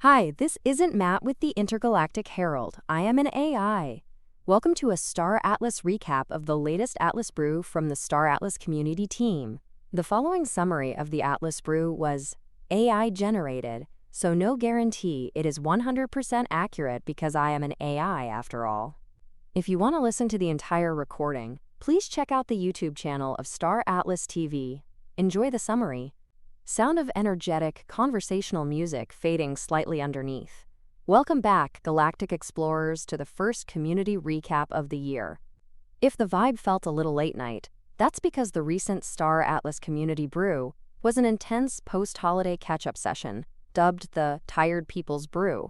Hi, this isn't Matt with the Intergalactic Herald. I am an AI. Welcome to a Star Atlas recap of the latest Atlas Brew from the Star Atlas community team. The following summary of the Atlas Brew was AI generated, so no guarantee it is 100% accurate because I am an AI after all. If you want to listen to the entire recording, please check out the YouTube channel of Star Atlas TV. Enjoy the summary. Sound of energetic, conversational music fading slightly underneath. Welcome back, Galactic Explorers, to the first community recap of the year. If the vibe felt a little late night, that's because the recent Star Atlas Community Brew was an intense post-holiday catch-up session, dubbed the Tired People's Brew,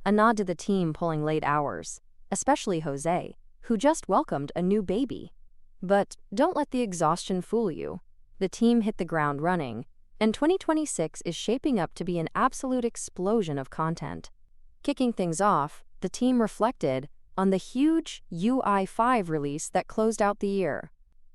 a nod to the team pulling late hours, especially Jose, who just welcomed a new baby. But don't let the exhaustion fool you. The team hit the ground running, and 2026 is shaping up to be an absolute explosion of content. Kicking things off, the team reflected on the huge UI5 release that closed out the year.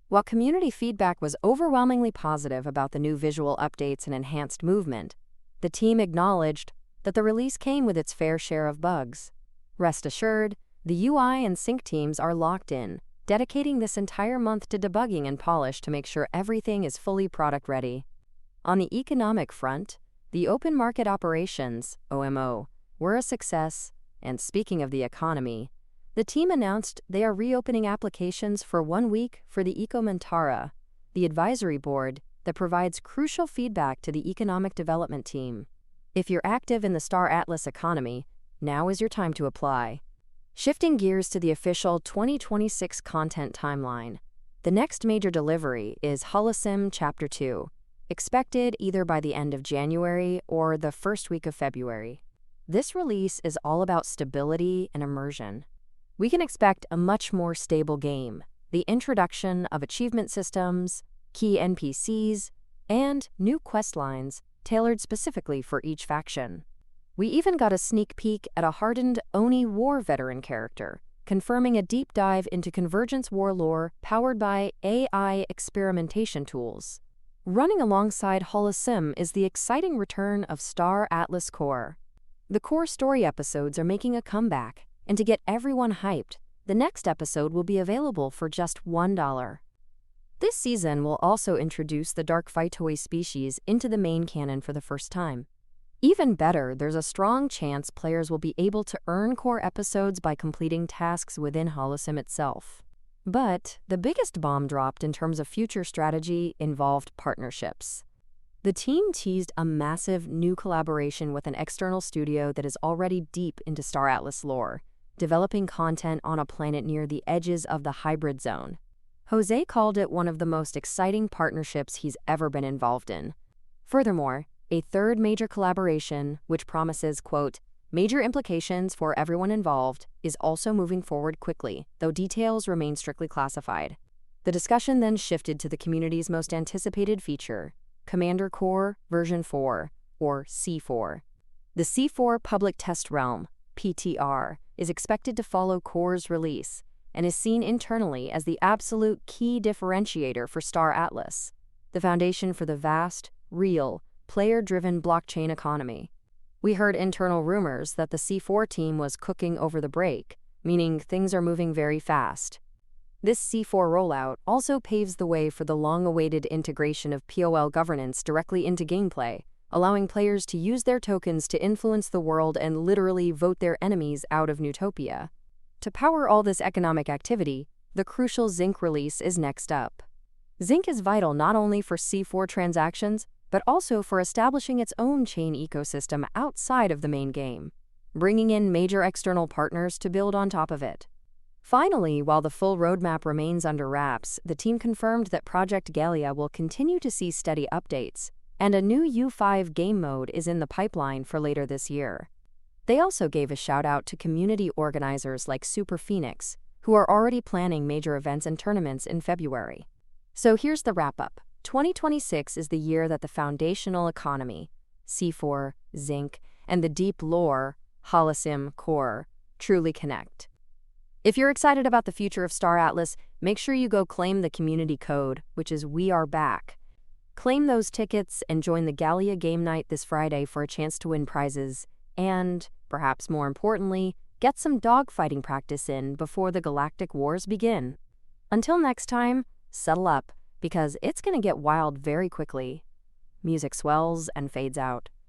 While community feedback was overwhelmingly positive about the new visual updates and enhanced movement, the team acknowledged that the release came with its fair share of bugs. Rest assured, the UI and sync teams are locked in, dedicating this entire month to debugging and polish to make sure everything is fully product ready. On the economic front, the open market operations, OMO, were a success, and speaking of the economy, the team announced they are reopening applications for 1 week for the Ecomentara, the advisory board that provides crucial feedback to the economic development team. If you're active in the Star Atlas economy, now is your time to apply. Shifting gears to the official 2026 content timeline, the next major delivery is Holosim Chapter 2, expected either by the end of January or the first week of February. This release is all about stability and immersion. We can expect a much more stable game, the introduction of achievement systems, key NPCs, and new quest lines tailored specifically for each faction. We even got a sneak peek at a hardened Oni War veteran character, confirming a deep dive into Convergence War lore powered by AI experimentation tools. Running alongside Holosim is the exciting return of Star Atlas Core. The core story episodes are making a comeback, and to get everyone hyped, the next episode will be available for just $1. This season will also introduce the Dark Phytoid species into the main canon for the first time. Even better, there's a strong chance players will be able to earn core episodes by completing tasks within Holosim itself. But the biggest bomb dropped in terms of future strategy involved partnerships. The team teased a massive new collaboration with an external studio that is already deep into Star Atlas lore, developing content on a planet near the edges of the hybrid zone. Jose called it one of the most exciting partnerships he's ever been involved in. Furthermore, a third major collaboration, which promises, quote, major implications for everyone involved, is also moving forward quickly, though details remain strictly classified. The discussion then shifted to the community's most anticipated feature, Commander Core Version 4, or C4. The C4 Public Test Realm, PTR, is expected to follow Core's release, and is seen internally as the absolute key differentiator for Star Atlas, the foundation for the vast, real, player-driven blockchain economy. We heard internal rumors that the C4 team was cooking over the break, meaning things are moving very fast. This C4 rollout also paves the way for the long-awaited integration of POL governance directly into gameplay, allowing players to use their tokens to influence the world and literally vote their enemies out of Newtopia. To power all this economic activity, the crucial Zinc release is next up. Zinc is vital not only for C4 transactions, but also for establishing its own chain ecosystem outside of the main game, bringing in major external partners to build on top of it. Finally, while the full roadmap remains under wraps, the team confirmed that Project Gallia will continue to see steady updates, and a new U5 game mode is in the pipeline for later this year. They also gave a shout-out to community organizers like Super Phoenix, who are already planning major events and tournaments in February. So here's the wrap-up. 2026 is the year that the foundational economy, C4, Zinc, and the deep lore, Holosim Core, truly connect. If you're excited about the future of Star Atlas, make sure you go claim the community code, which is We Are Back. Claim those tickets and join the Gallia game night this Friday for a chance to win prizes, And, perhaps more importantly, get some dogfighting practice in before the galactic wars begin. Until next time, settle up, because it's going to get wild very quickly. Music swells and fades out.